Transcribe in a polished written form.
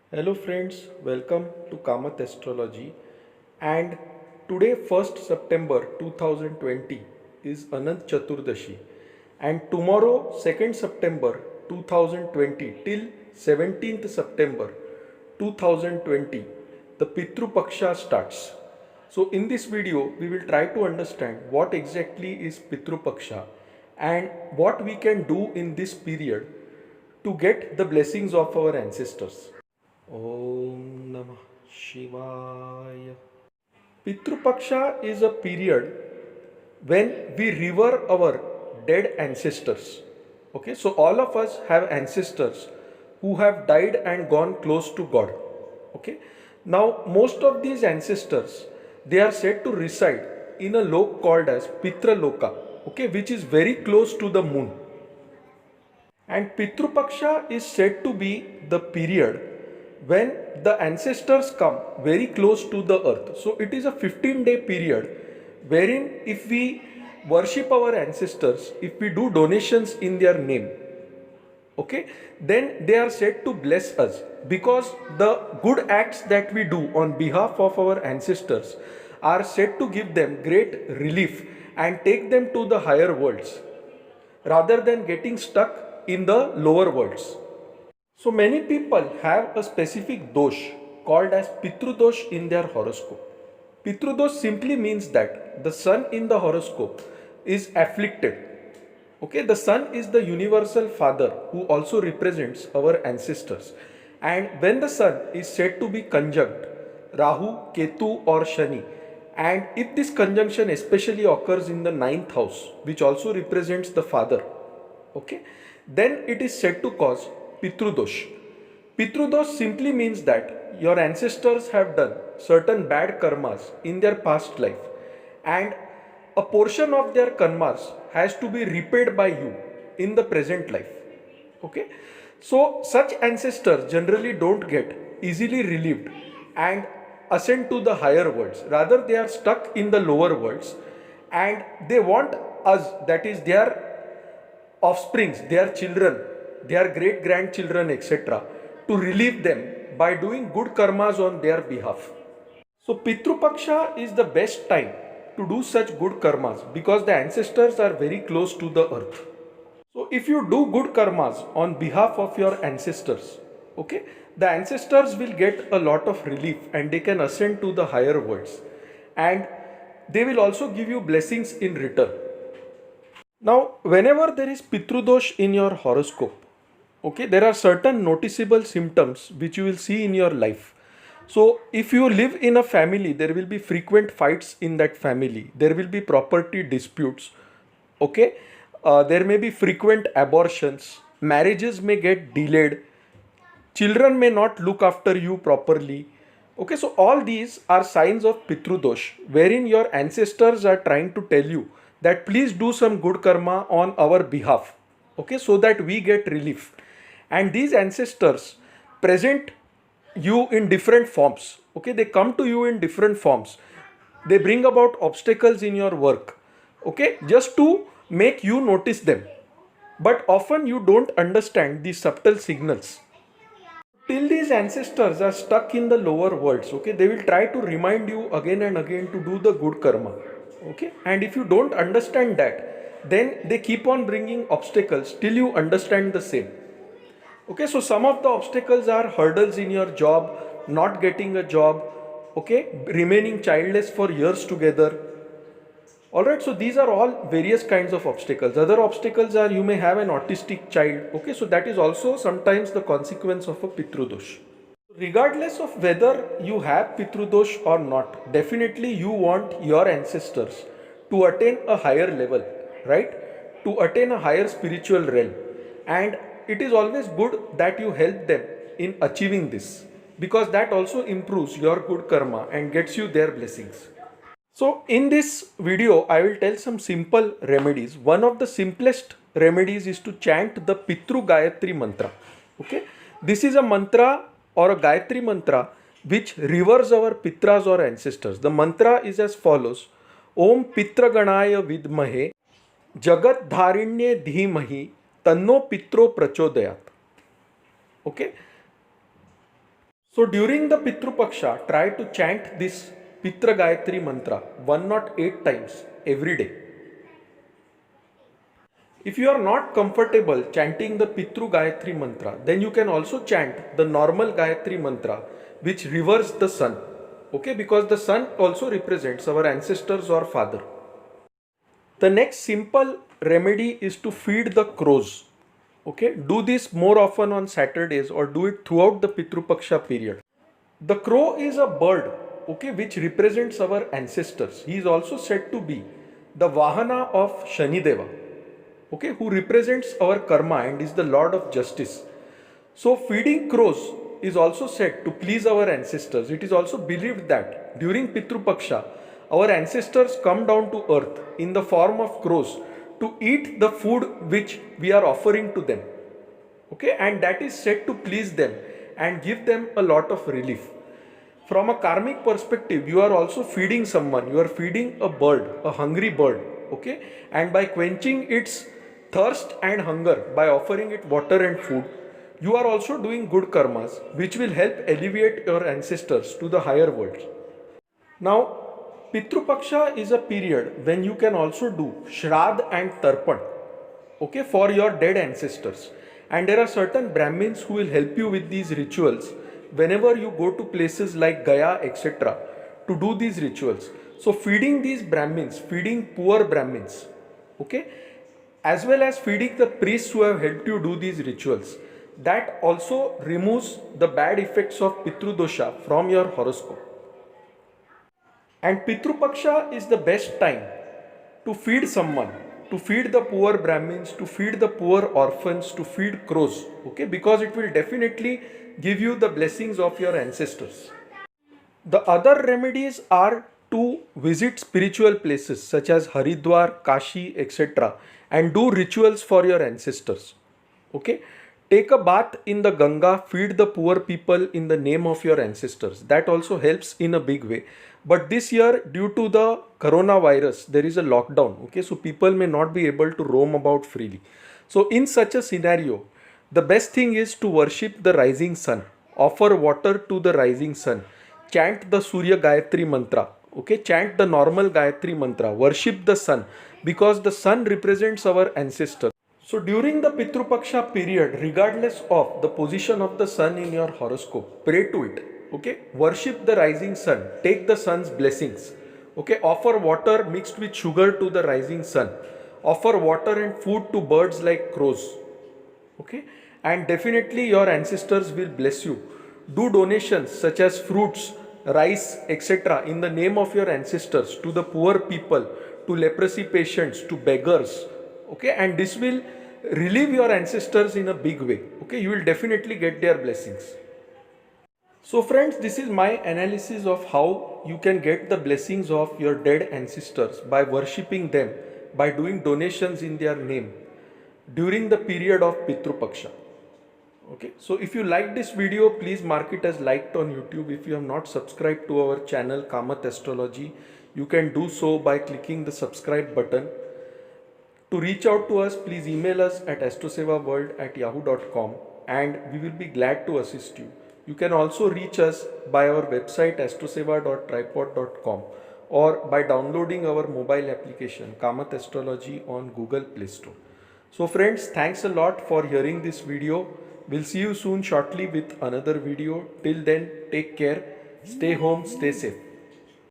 Hello friends, welcome to Kamath Astrology. And today 1st September 2020 is Anant Chaturdashi, and tomorrow 2nd September 2020 till 17th September 2020 the Pitru Paksha starts. So in this video we will try to understand what exactly is Pitru Paksha and what we can do in this period to get the blessings of our ancestors. Om Namah Shivaya. Pitru Paksha is a period when we revere our dead ancestors. Okay, so all of us have ancestors who have died and gone close to God. Okay, now most of these ancestors, they are said to reside in a lok called as Pitra Loka, okay, which is very close to the moon. And Pitru Paksha is said to be the period when the ancestors come very close to the earth. So it is a 15-day period wherein if we worship our ancestors, if we do donations in their name, okay, then they are said to bless us, because the good acts that we do on behalf of our ancestors are said to give them great relief and take them to the higher worlds rather than getting stuck in the lower worlds. So many people have a specific dosh called as Pitru dosh in their horoscope. Pitru dosh simply means that the sun in the horoscope is afflicted. Okay, the sun is the universal father who also represents our ancestors. And when the sun is said to be conjunct Rahu, Ketu or Shani, and if this conjunction especially occurs in the ninth house, which also represents the father, okay, then it is said to cause Pitrudosh. Pitrudosh simply means that your ancestors have done certain bad karmas in their past life, and a portion of their karmas has to be repaid by you in the present life. Okay, so such ancestors generally don't get easily relieved and ascend to the higher worlds. Rather, they are stuck in the lower worlds, and they want us, that is their offsprings, their children, their great grandchildren, etc., to relieve them by doing good karmas on their behalf. So Pitru Paksha is the best time to do such good karmas because the ancestors are very close to the earth. So if you do good karmas on behalf of your ancestors, okay, the ancestors will get a lot of relief and they can ascend to the higher worlds, and they will also give you blessings in return. Now, whenever there is Pitrudosh in your horoscope, okay, there are certain noticeable symptoms which you will see in your life. So, if you live in a family, there will be frequent fights in that family. There will be property disputes. Okay, there may be frequent abortions. Marriages may get delayed. Children may not look after you properly. Okay, so all these are signs of Pitrudosh, wherein your ancestors are trying to tell you that please do some good karma on our behalf. Okay, so that we get relief. And these ancestors present you in different forms. Okay, they come to you in different forms. They bring about obstacles in your work. Okay, just to make you notice them. But often you don't understand these subtle signals. Till these ancestors are stuck in the lower worlds, okay, they will try to remind you again and again to do the good karma. Okay, and if you don't understand that, then they keep on bringing obstacles till you understand the same. Okay, so some of the obstacles are hurdles in your job, not getting a job, okay, remaining childless for years together. Alright, so these are all various kinds of obstacles. Other obstacles are you may have an autistic child. Okay, so that is also sometimes the consequence of a Pitrudosh. Regardless of whether you have Pitrudosh or not, definitely you want your ancestors to attain a higher level, right? To attain a higher spiritual realm. And it is always good that you help them in achieving this, because that also improves your good karma and gets you their blessings. So in this video, I will tell some simple remedies. One of the simplest remedies is to chant the Pitru Gayatri mantra. Okay, this is a mantra or a Gayatri mantra which reveres our Pitras or ancestors. The mantra is as follows: Om Pitra Ganaya Vidmahe Jagat Dharinye Dhimahi Tanno Pitro Prachodayat. Okay. So during the Pitru Paksha, try to chant this Pitra Gayatri mantra 108 times every day. If you are not comfortable chanting the Pitru Gayatri mantra, then you can also chant the normal Gayatri mantra which reverses the sun. Okay, because the sun also represents our ancestors or father. The next simple remedy is to feed the crows. Okay, do this more often on Saturdays or do it throughout the Pitru Paksha period. The crow is a bird, okay, which represents our ancestors. He is also said to be the Vahana of Shanideva, okay, who represents our karma and is the Lord of justice. So feeding crows is also said to please our ancestors. It is also believed that during Pitru Paksha, our ancestors come down to earth in the form of crows to eat the food which we are offering to them. Okay, and that is said to please them and give them a lot of relief. From a karmic perspective, you are also feeding someone. You are feeding a bird, a hungry bird. Okay, and by quenching its thirst and hunger by offering it water and food, you are also doing good karmas which will help elevate your ancestors to the higher worlds. Now, Pitru Paksha is a period when you can also do Shraddh and Tarpan, okay, for your dead ancestors. And there are certain Brahmins who will help you with these rituals whenever you go to places like Gaya, etc., to do these rituals. So, feeding these Brahmins, feeding poor Brahmins, okay, as well as feeding the priests who have helped you do these rituals, that also removes the bad effects of Pitru Dosha from your horoscope. And Pitru Paksha is the best time to feed someone, to feed the poor Brahmins, to feed the poor orphans, to feed crows, okay, because it will definitely give you the blessings of your ancestors. The other remedies are to visit spiritual places such as Haridwar, Kashi, etc., and do rituals for your ancestors. Okay, take a bath in the Ganga, feed the poor people in the name of your ancestors. That also helps in a big way. But this year, due to the coronavirus, there is a lockdown. Okay, so people may not be able to roam about freely. So in such a scenario, the best thing is to worship the rising sun, offer water to the rising sun, chant the Surya Gayatri mantra, okay, chant the normal Gayatri mantra, worship the sun, because the sun represents our ancestors. So during the Pitru Paksha period, regardless of the position of the sun in your horoscope, pray to it, okay, worship the rising sun, take the sun's blessings, okay, offer water mixed with sugar to the rising sun, offer water and food to birds like crows, okay, and definitely your ancestors will bless you. Do donations such as fruits, rice, etc., in the name of your ancestors to the poor people, to leprosy patients, to beggars, okay, and this will relieve your ancestors in a big way. Okay, you will definitely get their blessings. So friends, this is my analysis of how you can get the blessings of your dead ancestors by worshipping them, by doing donations in their name during the period of Pitru Paksha. Okay, so if you like this video, please mark it as liked on YouTube. If you have not subscribed to our channel Kamath Astrology, you can do so by clicking the subscribe button. To reach out to us, please email us at astrosevaworld@yahoo.com and we will be glad to assist you. You can also reach us by our website astroseva.tripod.com or by downloading our mobile application Kamath Astrology on Google Play Store. So friends, thanks a lot for hearing this video. We'll see you soon shortly with another video. Till then, take care, stay home, stay safe.